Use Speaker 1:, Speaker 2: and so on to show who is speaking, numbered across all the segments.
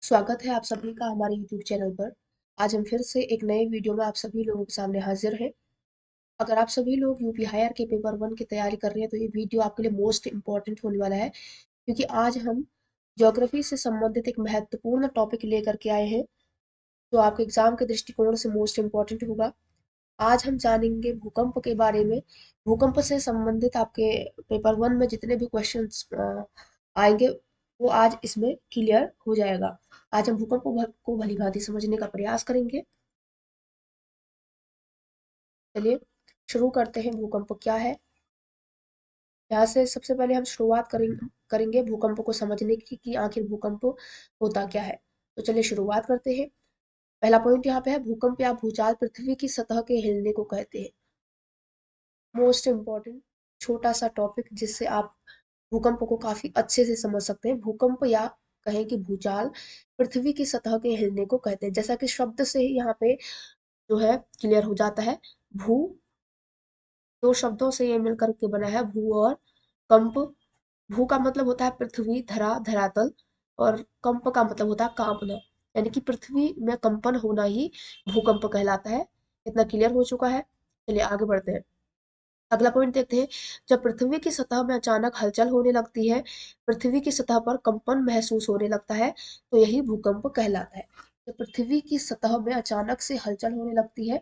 Speaker 1: स्वागत है आप सभी का हमारे YouTube चैनल पर। आज हम फिर से एक नए वीडियो में आप सभी लोगों के सामने हाजिर हैं। अगर आप सभी लोग यूपी हायर के पेपर 1 की तैयारी कर रहे हैं तो ये वीडियो आपके लिए मोस्ट इम्पोर्टेंट होने वाला है, क्योंकि आज हम ज्योग्राफी से संबंधित एक महत्वपूर्ण टॉपिक लेकर के आए हैं जो आपके एग्जाम के दृष्टिकोण से मोस्ट इम्पोर्टेंट होगा। आज हम जानेंगे भूकंप के बारे में। भूकंप से संबंधित आपके पेपर 1 में जितने भी क्वेश्चंस आएंगे वो आज इसमें क्लियर हो जाएगा। आज हम भूकंप को भली भांति समझने का प्रयास करेंगे। चलिए शुरू करते हैं। भूकंप क्या है? यहाँ से सबसे पहले हम शुरुआत करेंगे भूकंप को समझने की कि आखिर भूकंप होता क्या है। तो चलिए शुरुआत करते हैं। पहला पॉइंट यहाँ पे है, भूकंप या भूचाल पृथ्वी की सतह के हिलने को कहते हैं। मोस्ट इम्पॉर्टेंट छोटा सा टॉपिक जिससे आप भूकंप को काफी अच्छे से समझ सकते हैं। भूकंप या कहें कि भूचाल पृथ्वी की सतह के हिलने को कहते हैं। जैसा कि शब्द से ही यहाँ पे जो है क्लियर हो जाता है। भू, दो शब्दों से ये मिलकर के बना है, भू और कंप। भू का मतलब होता है पृथ्वी, धरा, धरातल, और कंप का मतलब होता है कांपना, यानी कि पृथ्वी में कंपन होना ही भूकंप कहलाता है। इतना क्लियर हो चुका है। चलिए आगे बढ़ते हैं। अगला पॉइंट देखते हैं। जब पृथ्वी की सतह में अचानक हलचल होने लगती है, पृथ्वी की सतह पर कंपन महसूस होने लगता है, तो यही भूकंप कहलाता है। जब पृथ्वी की सतह में अचानक से हलचल होने लगती है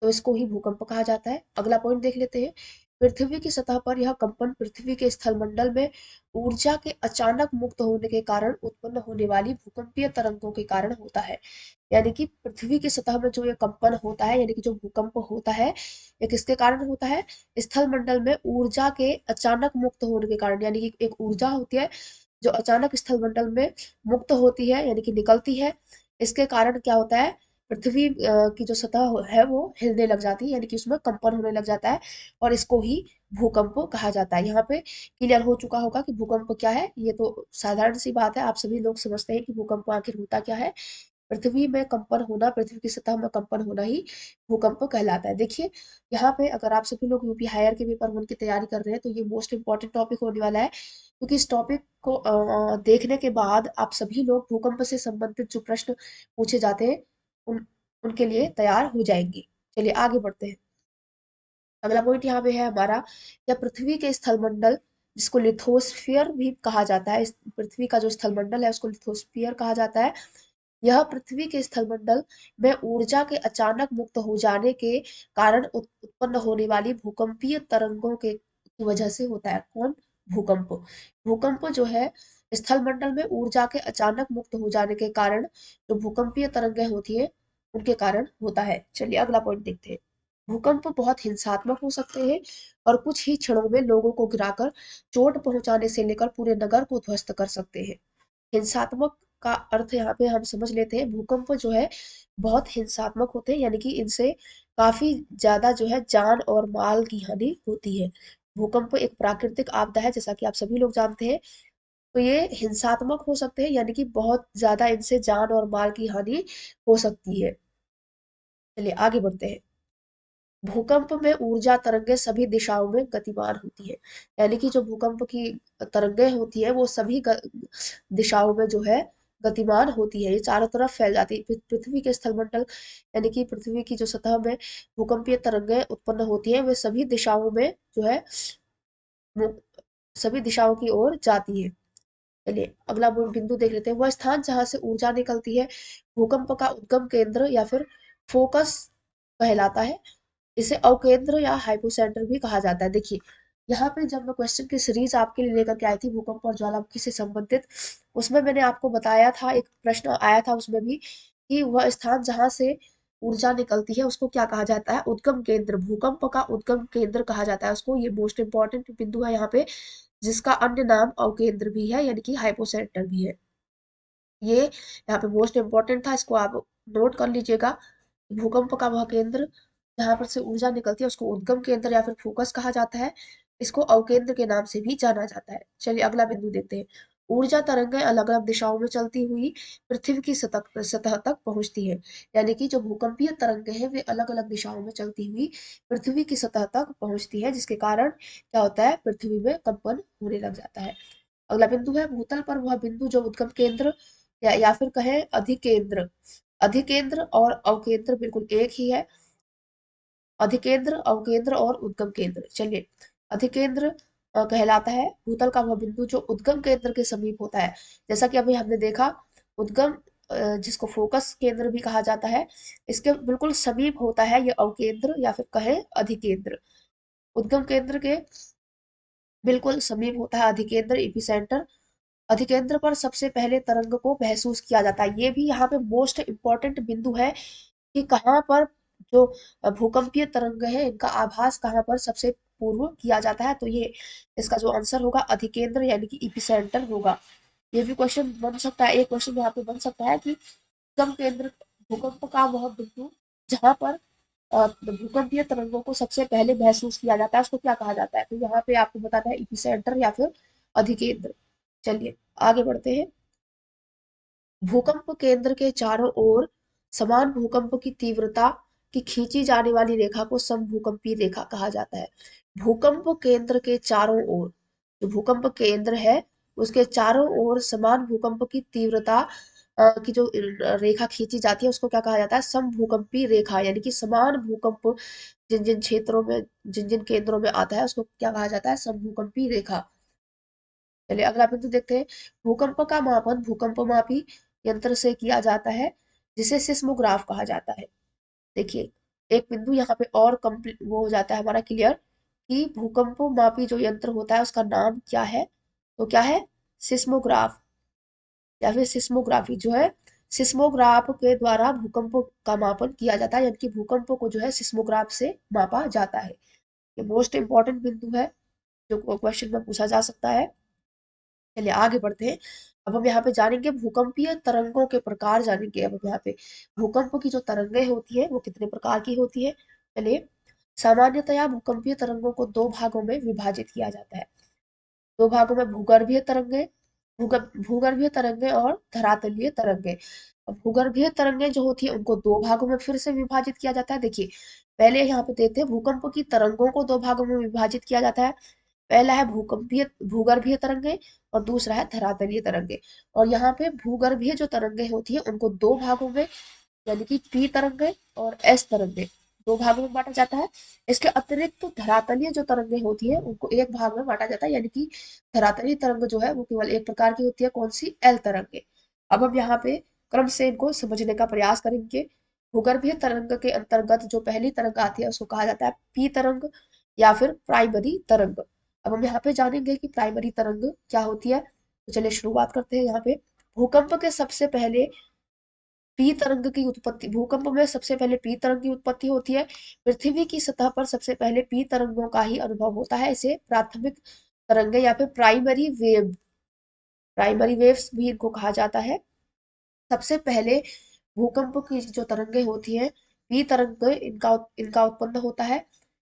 Speaker 1: तो इसको ही भूकंप कहा जाता है। अगला पॉइंट देख लेते हैं। पृथ्वी की सतह पर यह कंपन पृथ्वी के स्थलमंडल में ऊर्जा के अचानक मुक्त होने के कारण उत्पन्न होने वाली भूकंपीय तरंगों के कारण होता है। यानी कि पृथ्वी की सतह में जो ये कंपन होता है, यानी कि जो भूकंप होता है, ये किसके कारण होता है? स्थल मंडल में ऊर्जा के अचानक मुक्त होने के कारण। यानी कि एक ऊर्जा होती है जो अचानक स्थल मंडल में मुक्त होती है, यानी कि निकलती है। इसके कारण क्या होता है? पृथ्वी की जो सतह है वो हिलने लग जाती है, यानी कि उसमें कंपन होने लग जाता है, और इसको ही भूकंप कहा जाता है। यहाँ पे क्लियर हो चुका होगा कि भूकंप क्या है। ये तो साधारण सी बात है, आप सभी लोग समझते हैं कि भूकंप आखिर होता क्या है। पृथ्वी में कंपन होना, पृथ्वी की सतह में कंपन होना ही भूकंप कहलाता है। देखिए यहाँ पे अगर आप सभी लोग यूपी हायर के पेपर 1 की तैयारी कर रहे हैं तो ये मोस्ट इंपॉर्टेंट टॉपिक होने वाला है, क्योंकि इस टॉपिक को देखने के बाद आप सभी लोग भूकंप से संबंधित जो प्रश्न पूछे जाते हैं उनके लिए तैयार हो जाएंगे। चलिए आगे बढ़ते हैं। अगला पॉइंट यहाँ पे है हमारा, या पृथ्वी के स्थलमंडल, जिसको लिथोस्फियर भी कहा जाता है, पृथ्वी का जो स्थलमंडल है उसको लिथोस्फियर कहा जाता है। यह पृथ्वी के स्थलमंडल में ऊर्जा के अचानक मुक्त हो जाने के कारण उत्पन्न होने वाली भूकंपीय तरंगों के की वजह से होता है। कौन? भूकंप। भूकंप जो है स्थलमंडल में ऊर्जा के अचानक मुक्त हो जाने के कारण जो भूकंपीय तरंगें होती है उनके कारण होता है। चलिए अगला पॉइंट देखते हैं। भूकंप बहुत हिंसात्मक हो सकते हैं और कुछ ही क्षणों में लोगों को गिराकर चोट पहुंचाने से लेकर पूरे नगर को ध्वस्त कर सकते हैं। हिंसात्मक का अर्थ यहाँ पे हम समझ लेते हैं, भूकंप जो है बहुत हिंसात्मक होते हैं, यानी कि इनसे काफी ज्यादा जो है जान और माल की हानि होती है। भूकंप एक प्राकृतिक आपदा है, जैसा कि आप सभी लोग जानते हैं। तो ये हिंसात्मक हो सकते हैं, यानी कि बहुत ज्यादा इनसे जान और माल की हानि हो सकती है। चलिए आगे बढ़ते हैं। भूकंप में ऊर्जा तरंगें सभी दिशाओं में गतिमान होती है, यानी कि जो भूकंप की तरंगें होती है वो सभी दिशाओं में जो है गतिमान होती है। ये चारों तरफ फैल जाती है। पृथ्वी के स्थलमंडल, यानी कि पृथ्वी की जो सतह में भूकंपीय तरंगें उत्पन्न होती है वे सभी दिशाओं में जो है सभी दिशाओं की ओर जाती है। चलिए अगला बिंदु देख लेते हैं। वह स्थान जहां से ऊर्जा निकलती है भूकंप का उद्गम केंद्र या फिर फोकस कहलाता है। इसे अवकेंद्र या हाइपोसेंटर भी कहा जाता है। देखिए यहाँ पे जब मैं क्वेश्चन की सीरीज आपके लिए लेकर के आई थी भूकंप और ज्वालामुखी से संबंधित, उसमें मैंने आपको बताया था, एक प्रश्न आया था उसमें भी, कि वह स्थान जहां से ऊर्जा निकलती है उसको क्या कहा जाता है? उद्गम केंद्र। भूकंप का उद्गम केंद्र कहा जाता है उसको। ये मोस्ट इंपॉर्टेंट बिंदु है यहाँ पे, जिसका अन्य नाम अवकेंद्र भी है, यानी कि हाइपोसेंटर भी है। ये यहाँ पे मोस्ट इंपॉर्टेंट था, इसको आप नोट कर लीजिएगा। भूकंप का वह केंद्र जहां पर से ऊर्जा निकलती है उसको उद्गम केंद्र या फिर फोकस कहा जाता है। इसको अवकेंद्र के नाम से भी जाना जाता है। चलिए अगला बिंदु देखते हैं। ऊर्जा तरंगें अलग अलग दिशाओं में चलती हुई पृथ्वी की सतह तक पहुंचती है, यानी कि जो भूकंपीय तरंगें हैं वे अलग अलग दिशाओं में चलती हुई पृथ्वी की सतह तक पहुंचती है, जिसके कारण क्या होता है? पृथ्वी में कंपन होने लग जाता है। अगला बिंदु है भूतल पर वह बिंदु जो उद्गम केंद्र या फिर कहें अधिकेंद्र। अधिकेंद्र और अवकेंद्र बिल्कुल एक ही है। अधिकेंद्र, अवकेंद्र और उद्गम केंद्र। चलिए, अधिकेंद्र कहलाता है भूतल का वह बिंदु जो उद्गम केंद्र के समीप होता है। जैसा कि अभी हमने देखा, उद्गम जिसको फोकस केंद्र भी कहा जाता है, इसके बिल्कुल समीप होता है ये अवकेंद्र या फिर कहें अधिकेंद्र। उद्गम केंद्र के बिल्कुल समीप होता है अधिकेंद्र, एपिसेंटर। अधिकेंद्र पर सबसे पहले तरंग को महसूस किया जाता है। ये भी यहाँ पे मोस्ट इंपॉर्टेंट बिंदु है कि कहाँ पर जो भूकंपीय तरंग है इनका आभास कहाँ पर सबसे पूर्व किया जाता है। तो ये इसका जो आंसर होगा अधिकेंद्र यानी कि इपिसेंटर होगा। ये भी क्वेश्चन बन सकता है, एक क्वेश्चन यहाँ पे बन सकता है कि भूकंप केंद्र, भूकंप का वह बिंदु जहाँ पर भूकंपीय तरंगों को सबसे पहले महसूस किया जाता है उसको क्या कहा जाता है। तो यहाँ पे आपको बताना है इपिसेंटर या फिर अधिकेंद्र। चलिए आगे बढ़ते हैं। भूकंप केंद्र के चारों ओर समान भूकंप की तीव्रता की खींची जाने वाली रेखा को समभूकंपीय रेखा कहा जाता है। भूकंप केंद्र के चारों ओर, जो भूकंप केंद्र है उसके चारों ओर समान भूकंप की तीव्रता की जो रेखा खींची जाती है उसको क्या कहा जाता है, समभूकंपीय रेखा। यानी कि समान भूकंप जिन जिन क्षेत्रों में, जिन जिन केंद्रों में आता है उसको क्या कहा जाता है, समभूकंपीय रेखा। चलिए अगला बिंदु देखते हैं। भूकंप का मापन भूकंपमापी यंत्र से किया जाता है जिसे सिस्मोग्राफ कहा जाता है। देखिए, एक बिंदु यहाँ पे और कंप्लीट वो हो जाता है हमारा क्लियर कि भूकंपमापी जो यंत्र होता है उसका नाम क्या है। तो क्या है, सिस्मोग्राफ या फिर सिस्मोग्राफी जो है। सिस्मोग्राफ के द्वारा भूकंप का मापन किया जाता है, यानी कि भूकंप को जो है सिस्मोग्राफ से मापा जाता है। ये मोस्ट इंपॉर्टेंट बिंदु है जो क्वेश्चन में पूछा जा सकता है। चलिए आगे बढ़ते हैं। अब हम यहाँ पे जानेंगे भूकंपीय तरंगों के प्रकार जानेंगे। अब हम यहाँ पे भूकंप की जो तरंगें होती है वो कितने प्रकार की होती है। चलिए, सामान्यतया भूकंपीय तरंगों को दो भागों में विभाजित किया जाता है। दो भागों में भूगर्भीय तरंगे, भूगर्भीय तरंगे और धरातलीय तरंगे। अब भूगर्भीय तरंगे जो होती है उनको दो भागों में फिर से विभाजित किया जाता है। देखिए, पहले यहाँ पे देखते हैं भूकंप की तरंगों को दो भागों में विभाजित किया जाता है। पहला है भूकंपीय भूगर्भीय तरंगे और दूसरा है धरातलीय तरंगे। और यहाँ पे भूगर्भीय जो तरंगे होती है उनको दो भागों में, यानी कि पी तरंगे और एस तरंगे, दो भागों में बांटा जाता है। इसके अतिरिक्त तो धरातलीय जो तरंगे होती है उनको एक भाग में बांटा जाता है, यानी कि धरातलीय तरंग जो है वो केवल एक प्रकार की होती है, कौन सी, एल तरंगे। अब हम यहाँ पे क्रम से इनको समझने का प्रयास करेंगे। भूगर्भीय तरंग के अंतर्गत जो पहली तरंग आती है उसको कहा जाता है पी तरंग या फिर प्राइमरी तरंग। अब हम यहाँ पे जानेंगे कि प्राइमरी तरंग क्या होती है। तो चलिए शुरुआत करते हैं यहाँ पे। भूकंप के सबसे पहले पी तरंग की उत्पत्ति, भूकंप में सबसे पहले पी तरंग की उत्पत्ति होती है। पृथ्वी की सतह पर सबसे पहले पी तरंगों का ही अनुभव होता है। इसे प्राथमिक तरंगे या फिर प्राइमरी वेव, प्राइमरी वेव्स भी इनको कहा जाता है। सबसे पहले भूकंप की जो तरंगे होती हैं, पी तरंग, इनका इनका उत्पन्न होता है।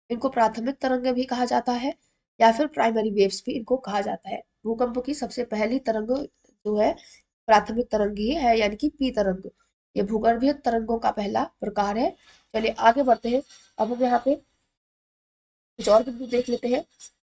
Speaker 1: इनको प्राथमिक तरंगे भी कहा जाता है या फिर प्राइमरी वेव्स भी इनको कहा जाता है। भूकंप की सबसे पहली तरंग जो है प्राथमिक तरंग ही है, यानी कि पी तरंग। ये भूगर्भीय तरंगों का पहला प्रकार है। चलिए आगे बढ़ते हैं। अब हम यहाँ पे कुछ और बिंदु देख लेते हैं।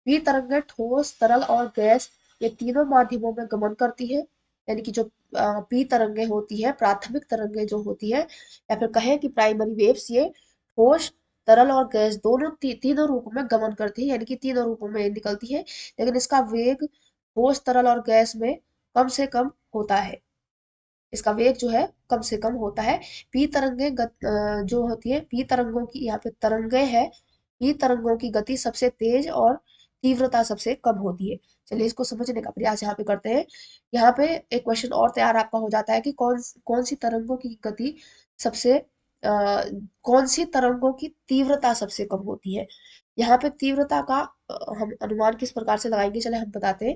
Speaker 1: पी तरंगें ठोस, तरल और गैस, ये तीनों माध्यमों में गमन करती है। यानी कि जो पी तरंगें होती है, प्राथमिक तरंगें जो होती है या फिर कहें कि प्राइमरी वेव्स, ये ठोस, तरल और गैस दोनों तीनों रूपों में गमन करती है, यानी कि तीनों रूपों में निकलती है। लेकिन इसका वेग ठोस, तरल और गैस में कम से कम होता है। इसका वेग जो है कम से कम होता है। पी तरंगें जो होती है, पी तरंगों की यहाँ पे तरंगें है, पी तरंगों की गति सबसे तेज और तीव्रता सबसे कम होती है। चलिए इसको समझने का प्रयास यहाँ पे करते हैं। यहाँ पे एक क्वेश्चन और तैयार आपका हो जाता है कि कौन कौन सी तरंगों की गति सबसे कौन सी तरंगों की तीव्रता सबसे कम होती है। यहाँ पे तीव्रता का हम अनुमान किस प्रकार से लगाएंगे, चले हम बताते हैं।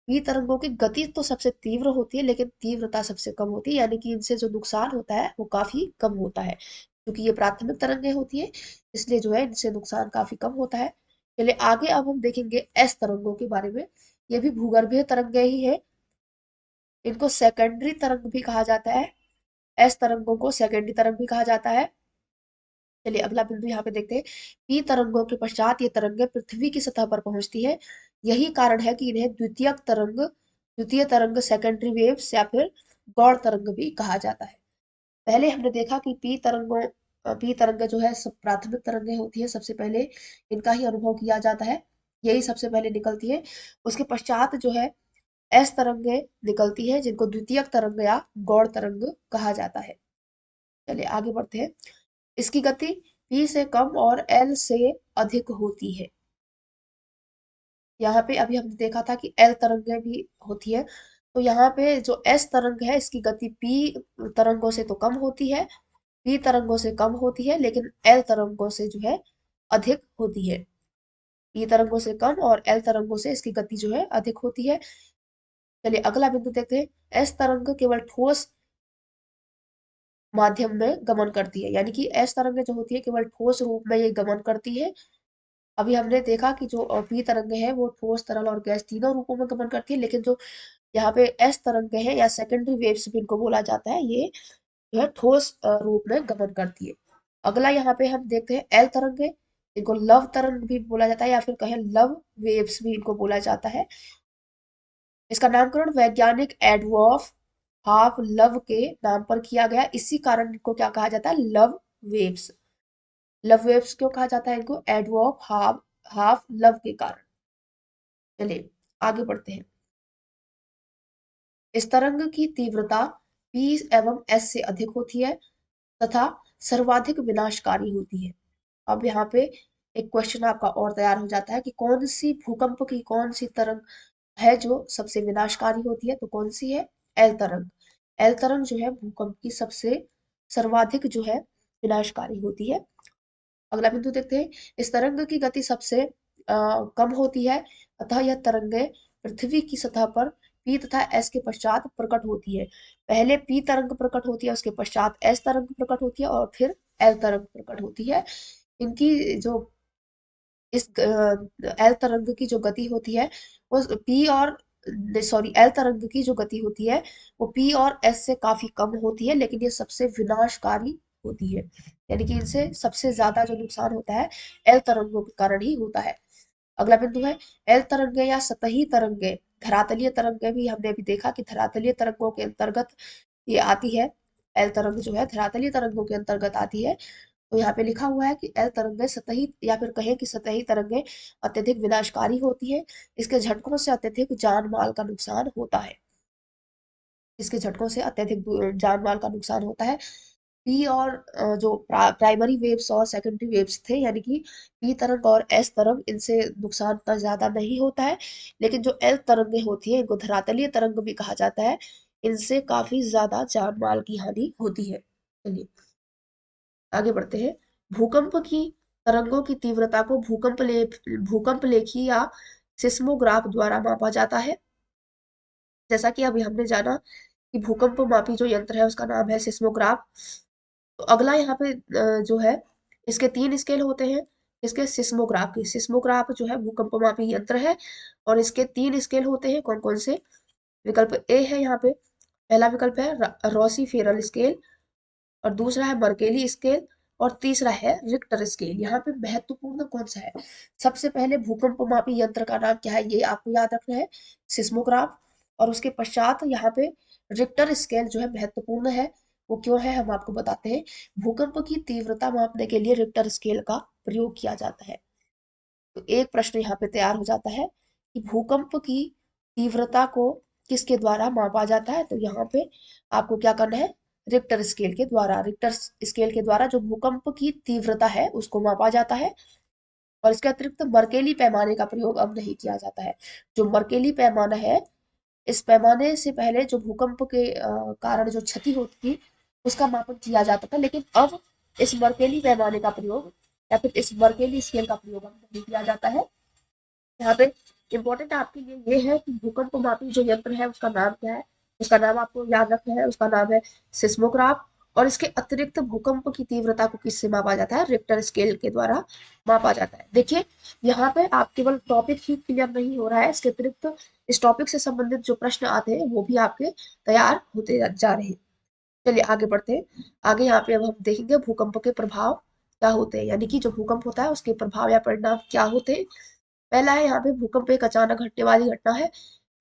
Speaker 1: ये तरंगों की गति तो सबसे तीव्र होती है लेकिन तीव्रता सबसे कम होती है, यानी कि इनसे जो नुकसान होता है वो काफी कम होता है। क्योंकि ये प्राथमिक तरंगें होती है इसलिए जो है इनसे नुकसान काफी कम होता है। चलिए आगे अब हम देखेंगे एस तरंगों के बारे में। ये भी भूगर्भीय तरंगें ही है। इनको सेकेंडरी तरंग भी कहा जाता है। एस तरंगों को सेकेंडरी तरंग भी कहा जाता है। चलिए अगला बिंदु यहाँ पे देखते हैं। पी तरंगों के पश्चात ये तरंगें पृथ्वी की सतह पर पहुंचती है। यही कारण है कि इन्हें द्वितीयक तरंग, द्वितीय तरंग, सेकेंडरी वेव्स या फिर गौड़ तरंग भी कहा जाता है। पहले हमने देखा कि पी तरंग जो है सब प्राथमिक तरंगें होती है, सबसे पहले इनका ही अनुभव किया जाता है, यही सबसे पहले निकलती है। उसके पश्चात जो है एस तरंगे निकलती है, जिनको द्वितीयक तरंग या गौड़ तरंग कहा जाता है। चलिए आगे बढ़ते हैं। इसकी गति p से कम और l से अधिक होती है। यहाँ पे अभी हमने देखा था कि l तरंगे भी होती है, तो यहाँ पे जो s तरंग है इसकी गति p तरंगों से तो कम होती है, p तरंगों से कम होती है, लेकिन l तरंगों से जो है अधिक होती है। p तरंगों से कम और l तरंगों से इसकी गति जो है अधिक होती है। चलिए अगला बिंदु देखते हैं। s तरंग केवल ठोस माध्यम में गमन करती है, यानी कि एस तरंगे जो होती है केवल ठोस रूप में ये गमन करती है। अभी हमने देखा कि जो पी तरंगे हैं वो ठोस, तरल और गैस तीनों रूपों में गमन करती है, लेकिन जो यहाँ पे एस तरंगे हैं या सेकेंडरी वेव्स भी इनको बोला जाता है, ये जो है ठोस रूप में गमन करती है। अगला यहाँ पे हम देखते हैं एल तरंगे, इनको लव तरंग भी बोला जाता है या फिर कहें लव वेव्स भी इनको बोला जाता है। इसका नामकरण वैज्ञानिक एडवर्फ हाफ लव के नाम पर किया गया, इसी कारण इनको क्या कहा जाता है, लव वेव्स। लव वेव्स क्यों कहा जाता है इनको, एडवर्फ हाफ हाफ लव के कारण। चलिए आगे बढ़ते हैं। इस तरंग की तीव्रता P एवं S से अधिक होती है तथा सर्वाधिक विनाशकारी होती है। अब यहाँ पे एक क्वेश्चन आपका और तैयार हो जाता है कि कौन सी भूकंप की कौन सी तरंग है जो सबसे विनाशकारी होती है, तो कौन सी है, एल तरंग। एल तरंग जो है भूकंप की सबसे सर्वाधिक जो है विनाशकारी होती है। अगला बिंदु देखते हैं। इस तरंग की गति सबसे कम होती है, अतः यह तरंगें पृथ्वी की सतह पर पी तथा एस के पश्चात प्रकट होती है। पहले पी तरंग प्रकट होती है, उसके पश्चात एस तरंग प्रकट होती है और फिर एल तरंग प्रकट होती है। इनकी जो इस एल तरंग की जो गति होती है वो पी और सॉरी एल तरंग की जो गति होती है वो पी और एस से काफी कम होती है, लेकिन ये सबसे विनाशकारी होती है, यानी कि इनसे सबसे ज्यादा जो नुकसान होता है एल तरंगों के कारण ही होता है। अगला बिंदु है एल तरंगे या सतही तरंगे। धरातलीय तरंगे भी हमने अभी देखा कि धरातलीय तरंगों के अंतर्गत ये आती है। एल तरंग जो है धरातलीय तरंगों के अंतर्गत आती है। तो यहाँ पे लिखा हुआ है कि एल तरंगे सतही या फिर कहें कि सतही तरंगे अत्यधिक विनाशकारी होती है। इसके झटकों से अत्यधिक जान माल का नुकसान होता है। इसके झटकों से अत्यधिक जान माल का नुकसान होता है। पी और जो प्राइमरी वेव्स और सेकेंडरी वेव्स थे, यानी कि पी तरंग और एस तरंग, इनसे नुकसान इतना ज्यादा नहीं होता है, लेकिन जो एल तरंगे होती है इनको धरातलीय तरंग भी कहा जाता है, इनसे काफी ज्यादा जान माल की हानि होती है। चलिए आगे बढ़ते हैं। भूकंप की तरंगों की तीव्रता को भूकंप लेखी या सिस्मोग्राफ द्वारा मापा जाता है। जैसा कि अभी हमने जाना कि भूकंप मापी जो यंत्र है उसका नाम है सिस्मोग्राफ। तो अगला यहाँ पे जो है इसके 3 स्केल होते हैं। इसके सिस्मोग्राफ जो है भूकंप मापी यंत्र है और इसके 3 स्केल होते हैं। कौन कौन से, विकल्प ए है यहाँ पे, पहला विकल्प है रॉसी फेरल स्केल, और दूसरा है मर्केली स्केल, और तीसरा है रिक्टर स्केल। यहाँ पे महत्वपूर्ण कौन सा है, सबसे पहले भूकंप मापी यंत्र का नाम क्या है ये आपको याद रखना है, सिस्मोग्राफ। और उसके पश्चात यहाँ पे रिक्टर स्केल जो है महत्वपूर्ण है। वो क्यों है हम आपको बताते हैं। भूकंप की तीव्रता मापने के लिए रिक्टर स्केल का प्रयोग किया जाता है। तो एक प्रश्न यहाँ पे तैयार हो जाता है कि भूकंप की तीव्रता को किसके द्वारा मापा जाता है, तो यहाँ पे आपको क्या करना है, रिक्टर स्केल के द्वारा। रिक्टर स्केल के द्वारा जो भूकंप की तीव्रता है उसको मापा जाता है। और इसके अतिरिक्त मर्केली पैमाने का प्रयोग अब नहीं किया जाता है। जो मर्केली पैमाना है, इस पैमाने से पहले जो भूकंप के कारण जो क्षति होती थी उसका मापन किया जाता था, लेकिन अब इस मर्केली पैमाने का प्रयोग या फिर इस मर्केली स्केल का प्रयोग अब नहीं किया जाता है। यहाँ पे इम्पोर्टेंट आपके लिए ये है कि भूकंप मापी जो यंत्र है उसका नाम क्या है, उसका नाम आपको याद रखना है, उसका नाम है सिस्मोग्राफ। और इसके अतिरिक्त भूकंप की तीव्रता को किससे मापा जाता है, रिक्टर स्केल के द्वारा मापा जाता है। देखिए यहाँ पे आप केवल टॉपिक ही क्लियर नहीं हो रहा है, इसके अतिरिक्त इस टॉपिक से संबंधित जो प्रश्न आते हैं वो भी आपके तैयार होते जा रहे हैं। चलिए आगे बढ़ते हैं। आगे यहाँ पे अब हम देखेंगे भूकंप के प्रभाव क्या होते हैं, यानी कि जो भूकंप होता है उसके प्रभाव या परिणाम क्या होते हैं। पहला है यहाँ पे भूकंप एक अचानक घटने वाली घटना है।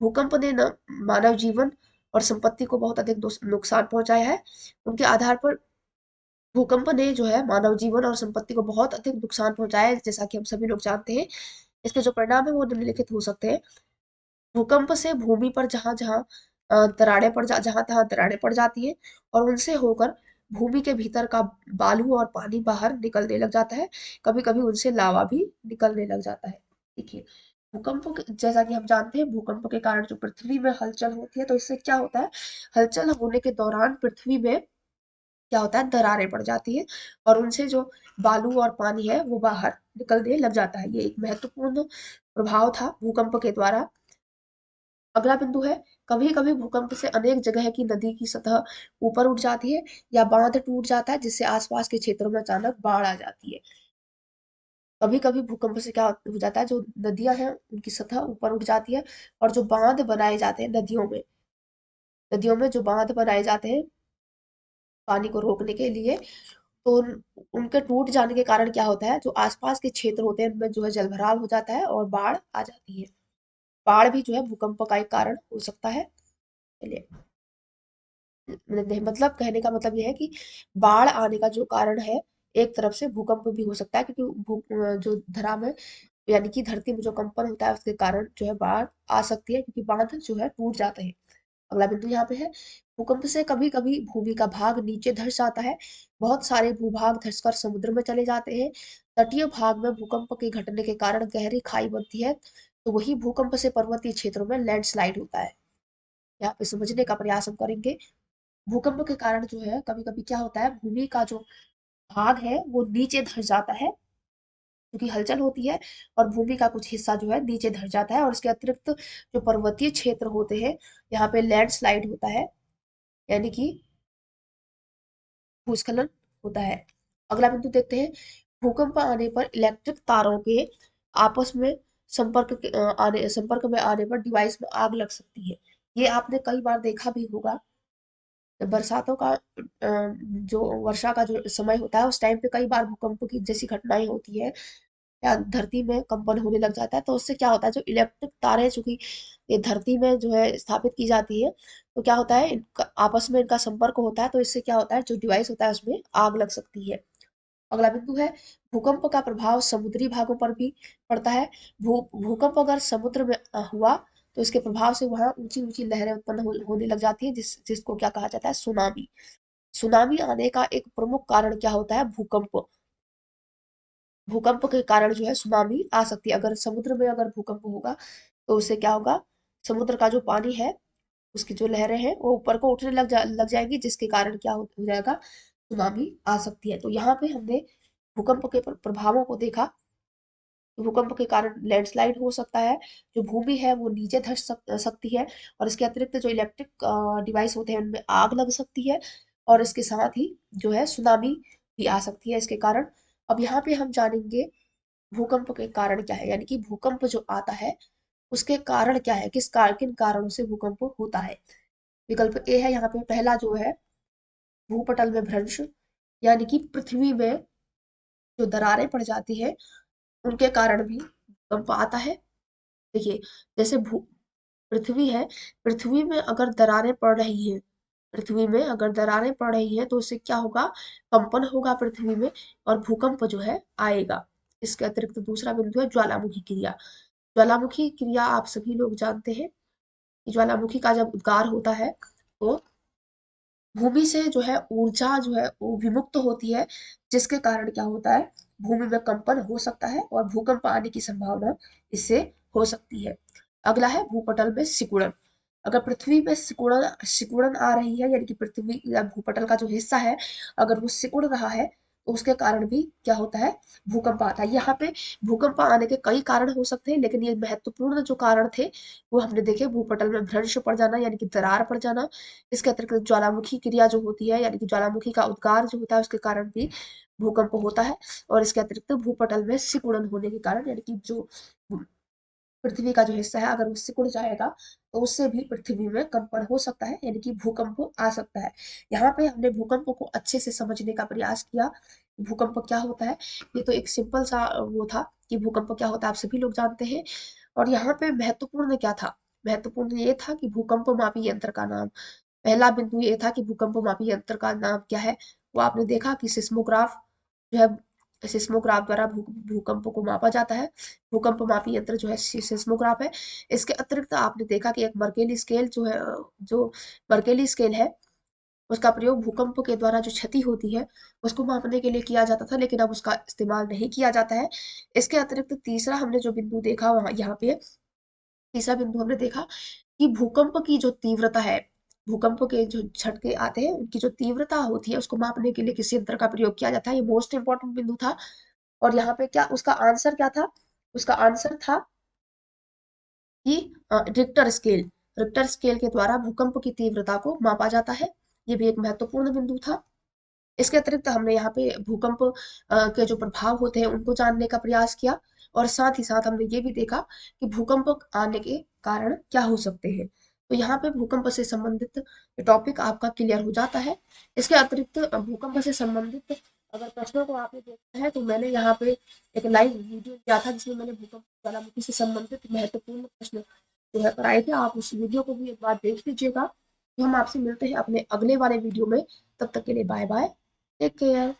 Speaker 1: भूकंप ने न मानव जीवन और संपत्ति को बहुत अधिक नुकसान पहुंचाया है। उनके आधार पर भूकंप ने जो है मानव जीवन और संपत्ति को बहुत अधिक नुकसान पहुंचाया है, जैसा कि हम सभी लोग जानते हैं। इसके जो परिणाम है वो निम्नलिखित हो सकते हैं। भूकंप से भूमि पर जहां जहां जहां तहां दरारें पड़ जाती है और उनसे होकर भूमि के भीतर का बालू और पानी बाहर निकलने लग जाता है। कभी कभी उनसे लावा भी निकलने लग जाता है। देखिए, जैसा कि हम जानते हैं, भूकंप के कारण जो पृथ्वी में हलचल होती है, तो इससे क्या होता है, हलचल होने के दौरान पृथ्वी में क्या होता है, दरारें पड़ जाती है और उनसे जो बालू और पानी है वो बाहर निकलने लग जाता है। ये एक महत्वपूर्ण प्रभाव था भूकंप के द्वारा। अगला बिंदु है, कभी कभी भूकंप से अनेक जगह की नदी की सतह ऊपर उठ जाती है या बांध टूट जाता है, जिससे आसपास के क्षेत्रों में अचानक बाढ़ आ जाती है। कभी कभी भूकंप से क्या हो जाता है, जो नदियां हैं उनकी सतह ऊपर उठ जाती है और जो बांध बनाए जाते हैं नदियों में जो बांध बनाए जाते हैं पानी को रोकने के लिए, तो उनके टूट जाने के कारण क्या होता है, जो आसपास के क्षेत्र होते हैं उनमें जो है जलभराव हो जाता है और बाढ़ आ जाती है। बाढ़ भी जो है भूकंप का एक कारण हो सकता है। चलिए, मतलब कहने का मतलब ये है कि बाढ़ आने का जो कारण है, एक तरफ से भूकंप भी हो सकता है, क्योंकि जो धरा में यानी कि धरती में जो कंपन होता है उसके कारण जो है बाढ़ आ सकती है, क्योंकि बांध जो है टूट जाते हैं। अगला बिंदु यहाँ पे है, भूकंप से कभी कभी भूमि का भाग नीचे धंस जाता है। बहुत सारे भूभाग धंसकर समुद्र में चले जाते हैं। तटीय भाग में भूकंप के घटने के कारण गहरी खाई बनती है, तो वही भूकंप से पर्वतीय क्षेत्रों में लैंडस्लाइड होता है। यहाँ पे समझने का प्रयास हम करेंगे। भूकंप के कारण जो है कभी कभी क्या होता है, भूमि का जो भाग है वो नीचे धंस जाता है, क्योंकि हलचल होती है और भूमि का कुछ हिस्सा जो है नीचे धंस जाता है। और इसके अतिरिक्त जो पर्वतीय क्षेत्र होते हैं, यहाँ पे लैंडस्लाइड होता है, यानी कि भूस्खलन होता है। अगला बिंदु देखते हैं, भूकंप आने पर इलेक्ट्रिक तारों के आपस में संपर्क में आने पर डिवाइस में आग लग सकती है। ये आपने कई बार देखा भी होगा। बरसातों का जो वर्षा का जो समय होता है, उस टाइम पे कई बार भूकंप की जैसी घटनाएं होती है या धरती में कंपन होने लग जाता है, तो उससे क्या होता है, जो इलेक्ट्रिक तारें चूंकि ये धरती में जो है स्थापित की जाती है, तो क्या होता है, इनका आपस में इनका संपर्क होता है, तो इससे क्या होता है, जो डिवाइस होता है उसमें आग लग सकती है। अगला बिंदु है, भूकंप का प्रभाव समुद्री भागों पर भी पड़ता है। भूकंप अगर समुद्र में हुआ, तो इसके प्रभाव से वहां ऊंची ऊंची लहरें उत्पन्न होने लग जाती है, जिसको क्या कहा जाता है, सुनामी। सुनामी आने का एक प्रमुख कारण क्या होता है, भूकंप। भूकंप के कारण जो है सुनामी आ सकती है। अगर समुद्र में अगर भूकंप होगा, तो उससे क्या होगा, समुद्र का जो पानी है उसकी जो लहरें हैं वो ऊपर को उठने लग जाएगी, जिसके कारण क्या हो जाएगा, सुनामी आ सकती है। तो यहाँ पे हमने भूकंप के प्रभावों को देखा। भूकंप के कारण लैंडस्लाइड हो सकता है, जो भूमि है वो नीचे धंस सकती है, और इसके अतिरिक्त जो इलेक्ट्रिक डिवाइस होते हैं उनमें आग लग सकती है, और इसके साथ ही जो है सुनामी भी आ सकती है इसके कारण। अब यहाँ पे हम जानेंगे भूकंप के कारण क्या है, यानी कि भूकंप जो आता है उसके कारण क्या है, किन कारणों से भूकंप होता है। विकल्प ए है यहाँ पे पहला जो है, भूपटल में भ्रंश, यानी कि पृथ्वी में जो दरारें पड़ जाती है उनके कारण भी भूकंप आता है। देखिए, जैसे भू पृथ्वी है, पृथ्वी में अगर दरारें पड़ रही हैं, पृथ्वी में अगर दरारें पड़ रही हैं तो उससे क्या होगा, कंपन होगा पृथ्वी में और भूकंप जो है आएगा। इसके अतिरिक्त दूसरा बिंदु है ज्वालामुखी क्रिया। ज्वालामुखी क्रिया आप सभी लोग जानते हैं कि ज्वालामुखी का जब उद्गार होता है, तो भूमि से जो है ऊर्जा जो है वो विमुक्त होती है, जिसके कारण क्या होता है, भूमि में कंपन हो सकता है और भूकंप आने की संभावना इससे हो सकती है। अगला है भूपटल में सिकुड़न। अगर पृथ्वी में सिकुड़न सिकुड़न आ रही है, यानी कि पृथ्वी या भूपटल का जो हिस्सा है अगर वो सिकुड़ रहा है, तो उसके कारण भी क्या होता है, भूकंप आता है। यहाँ पे भूकंप आने के कई कारण हो सकते हैं, लेकिन ये महत्वपूर्ण जो कारण थे वो हमने देखे, भूपटल में भ्रंश पड़ जाना यानी कि दरार पड़ जाना। इसके अतिरिक्त ज्वालामुखी क्रिया जो होती है, यानी कि ज्वालामुखी का उद्गार जो होता है उसके कारण भी भूकंप होता है। और इसके अतिरिक्त भूपटल में सिकुड़न होने के कारण, यानी कि जो पृथ्वी का जो हिस्सा है अगर वो सिकुड़ जाएगा, तो उससे भी पृथ्वी में कंपन हो सकता है, यानी कि भूकंप आ सकता है। यहाँ पे हमने भूकंप को अच्छे से समझने का प्रयास किया। भूकंप क्या होता है, ये तो एक सिंपल सा वो था कि भूकंप क्या होता है, आप सभी लोग जानते हैं। और यहाँ पे महत्वपूर्ण क्या था, महत्वपूर्ण ये था कि भूकंप मापी यंत्र का नाम। पहला बिंदु ये था कि भूकंप मापी यंत्र का नाम क्या है। वो आपने देखा कि सिस्मोग्राफ जो है, सिस्मोग्राफ द्वारा भूकंप को मापा जाता है। भूकंप मापी यंत्र जो है सिस्मोग्राफ है। इसके अतिरिक्त आपने देखा कि एक मर्केली स्केल जो है, जो मर्केली स्केल है, उसका प्रयोग भूकंप के द्वारा जो क्षति होती है उसको मापने के लिए किया जाता था, लेकिन अब उसका इस्तेमाल नहीं किया जाता है। इसके अतिरिक्त तीसरा हमने जो बिंदु देखा वहां यहाँ पे तीसरा बिंदु हमने देखा कि भूकंप की जो तीव्रता है, भूकंप के जो झटके आते हैं उनकी जो तीव्रता होती है उसको मापने के लिए किसी यंत्र का प्रयोग किया जाता है। ये मोस्ट इंपॉर्टेंट बिंदु था। और यहाँ पे क्या उसका आंसर क्या था? उसका आंसर था कि रिक्टर स्केल। रिक्टर स्केल के द्वारा भूकंप की तीव्रता को मापा जाता है। ये भी एक महत्वपूर्ण बिंदु था। इसके अतिरिक्त हमने यहाँ पे भूकंप के जो प्रभाव होते हैं उनको जानने का प्रयास किया, और साथ ही साथ हमने ये भी देखा कि भूकंप आने के कारण क्या हो सकते हैं। तो यहाँ पे भूकंप से संबंधित टॉपिक आपका क्लियर हो जाता है। इसके अतिरिक्त भूकंप से संबंधित अगर प्रश्नों को आपने देखा है तो मैंने यहाँ पे एक लाइव वीडियो दिया था जिसमें मैंने भूकंप ज्वालामुखी से संबंधित महत्वपूर्ण प्रश्न जो है कराए थे। आप उस वीडियो को भी एक बार देख लीजिएगा। तो हम आपसे मिलते हैं अपने अगले वाले वीडियो में। तब तक के लिए बाय बाय। Take care.